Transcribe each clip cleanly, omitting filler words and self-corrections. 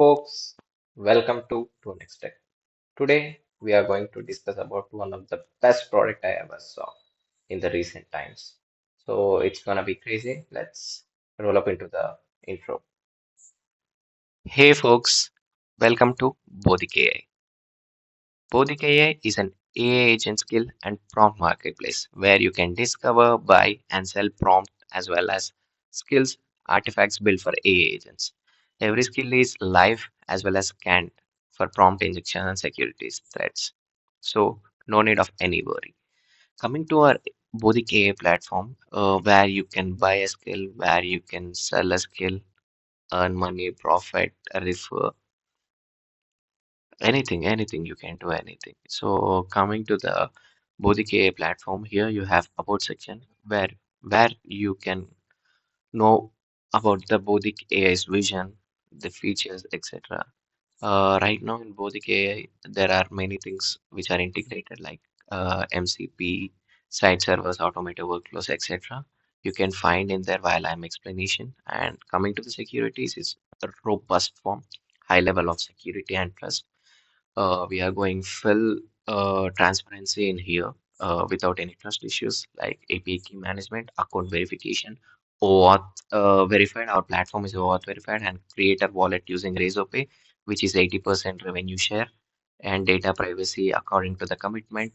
Folks, welcome to Next Step. Today we are going to discuss about one of the best product I ever saw in the recent times. So it's gonna be crazy. Let's roll up into the intro. Hey folks, welcome to BodhicAI. BodhicAI is an AI agent skill and prompt marketplace where you can discover, buy, and sell prompt as well as skills artifacts built for AI agents. Every skill is live as well as scanned for prompt injection and security threats. So no need of any worry. Coming to our BodhicAI platform, where you can buy a skill, where you can sell a skill, earn money, profit, refer, anything you can do anything. So coming to the BodhicAI platform, here you have about section where you can know about the Bodhic AI's vision, the features, etc. Right now in Bodhic AI, there are many things which are integrated like MCP, site servers, automated workflows, etc. You can find in there while I'm explanation. And coming to the securities, is a robust form, high level of security and trust. We are going full transparency in here without any trust issues like API key management, account verification, OAuth verified. Our platform is OAuth verified and creator wallet using RazoPay, which is 80% revenue share and data privacy according to the commitment.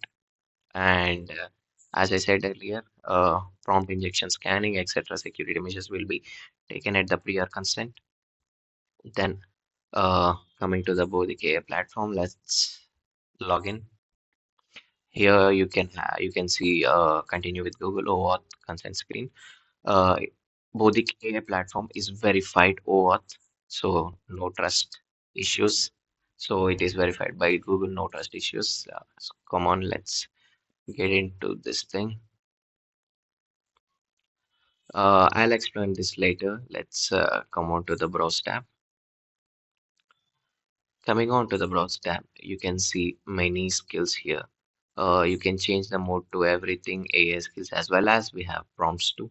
And as I said earlier, prompt injection scanning, etc. security measures will be taken at the prior consent. Then coming to the BodhicAI platform, let's log in. Here you can see continue with Google OAuth consent screen. Uh, BodhicAI platform is verified OAuth, so no trust issues. So it is verified by Google, no trust issues. So come on, let's get into this thing. I'll explain this later. Let's come on to the browse tab. Coming on to the browse tab, you can see many skills here. You can change the mode to everything AI skills as well as we have prompts too.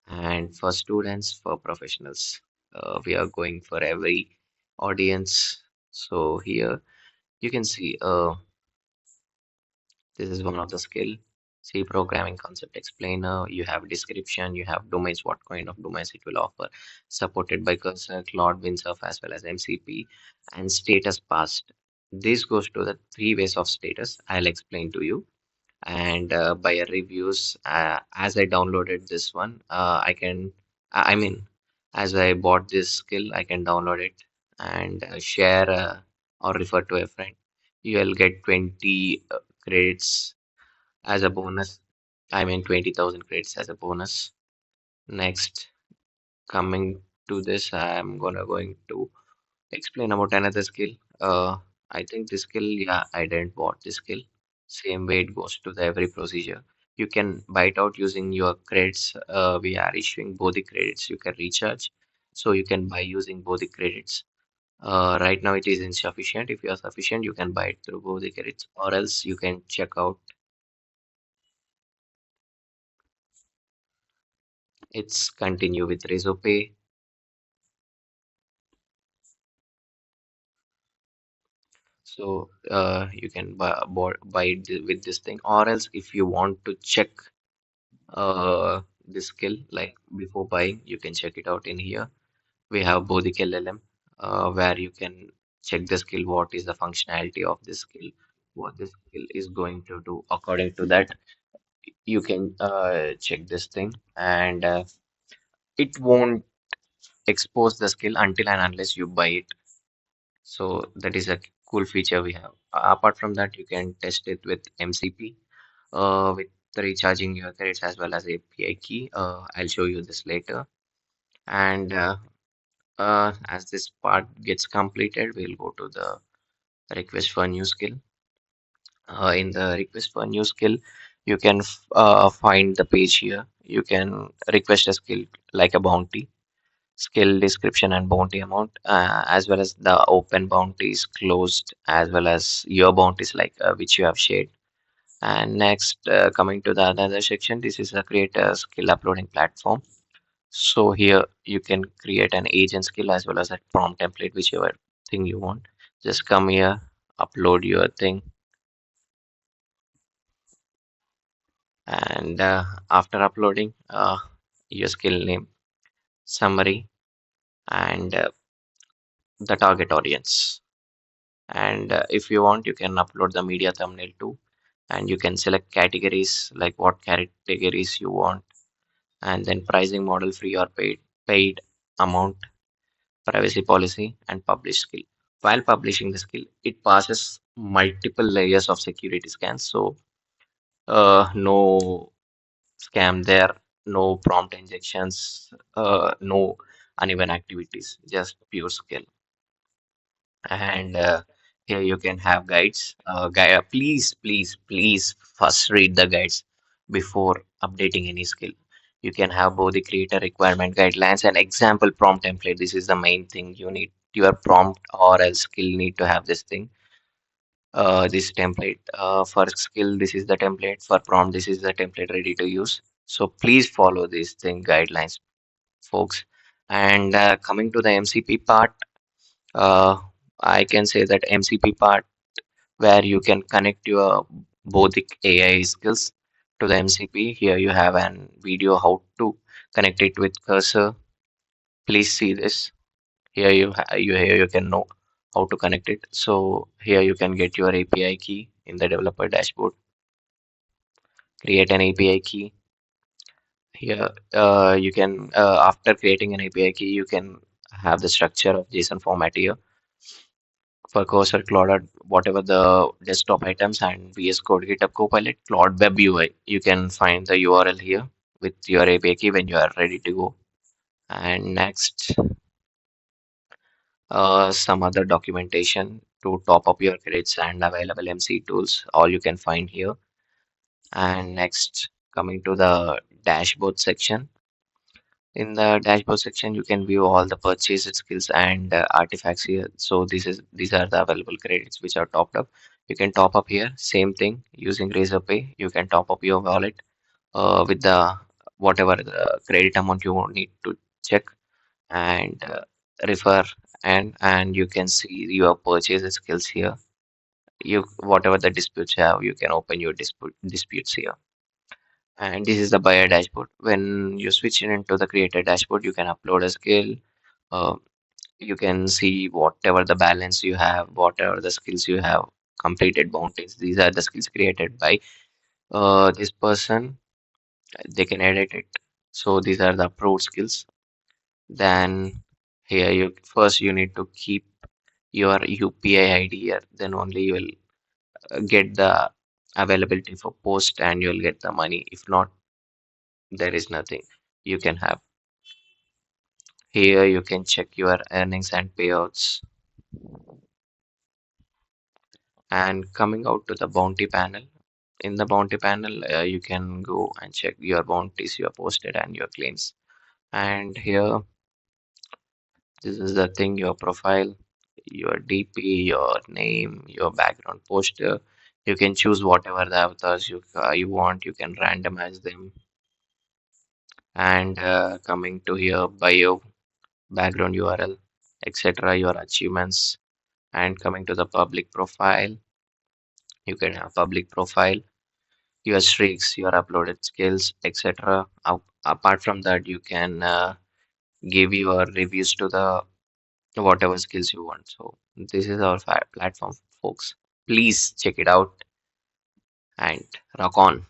And for students, for professionals, we are going for every audience. So here you can see this is one of the skill. See programming concept explainer. You have description. You have domains. What kind of domains it will offer. Supported by Cursor, Cloud, Windsurf, as well as MCP, and status passed. This goes to the three ways of status. I'll explain to you. And buyer reviews. As I downloaded this one, I mean, as I bought this skill, I can download it and share or refer to a friend. You will get 20 credits as a bonus. I mean 20,000 credits as a bonus. Next, coming to this, I'm gonna going to explain about another skill. I think this skill, yeah, I didn't bought this skill. Same way it goes to the every procedure. You can buy it out using your credits. We are issuing both the credits. You can recharge, so you can buy using both the credits. Right now it is insufficient. If you are sufficient, you can buy it through both the credits, or else you can check out. It's continue with RezoPay. So you can buy it with this thing, or else if you want to check this skill like before buying, you can check it out in here. We have Bodhic LLM, where you can check the skill, what is the functionality of this skill, what this skill is going to do. According to that, you can check this thing, and it won't expose the skill until and unless you buy it. So that is a cool feature we have. Apart from that, you can test it with MCP, with recharging your credits as well as API key. I'll show you this later. And as this part gets completed, we'll go to the request for new skill. In the request for new skill, you can find the page here. You can request a skill like a bounty, skill description and bounty amount, as well as the open bounties, closed, as well as your bounties like which you have shared. And next, coming to the another section, this is a create a skill uploading platform. So here you can create an agent skill as well as a prompt template, whichever thing you want. Just come here, upload your thing, and after uploading your skill name, summary, and the target audience. And if you want, you can upload the media thumbnail too, and you can select categories like what categories you want, and then pricing model, free or paid amount, privacy policy, and publish skill. While publishing the skill, it passes multiple layers of security scans, so no scam there, no prompt injections, no uneven activities, just pure skill. And here you can have guides. Please first read the guides before updating any skill. You can have both the creator requirement guidelines and example prompt template. This is the main thing you need. Your prompt or else skill need to have this thing. This template for skill. This is the template for prompt. This is the template ready to use. So please follow these thing guidelines, folks. And coming to the MCP part. Uh, I can say that MCP part where you can connect your Bodhic AI skills to the MCP. Here you have an video how to connect it with cursor. Please see this. Here you can know how to connect it. So here you can get your API key in the developer dashboard. Create an API key. Here you can after creating an API key, you can have the structure of JSON format here for Cursor, Claude, whatever the desktop items, and VS Code, GitHub Copilot, Claude Web UI. You can find the URL here with your API key when you are ready to go. And next, some other documentation to top up your credits and available MC tools. All you can find here. And next, coming to the dashboard section. In the dashboard section, you can view all the purchased skills and artifacts here. So these are the available credits which are topped up. You can top up here. Same thing using Razorpay. You can top up your wallet with the whatever the credit amount you need to check and refer and you can see your purchase skills here. You whatever the disputes you have, you can open your disputes here. And this is the buyer dashboard. When you switch it into the creator dashboard, you can upload a skill. Uh, you can see whatever the balance you have, whatever the skills you have, completed bounties. These are the skills created by this person. They can edit it. So these are the approved skills. Then here you first you need to keep your UPI ID here. Then only you will get the availability for post and you'll get the money. If not, there is nothing you can have. Here you can check your earnings and payouts. And coming out to the bounty panel. In the bounty panel, you can go and check your bounties you have posted and your claims. And here, this is the thing, your profile, your DP, your name, your background poster. You can choose whatever the avatars you want. You can randomize them. And coming to here, bio, background URL, etc. Your achievements. And coming to the public profile, you can have public profile, your streaks, your uploaded skills, etc. Apart from that, you can give your reviews to the whatever skills you want. So this is our platform, folks. Please check it out and rock on.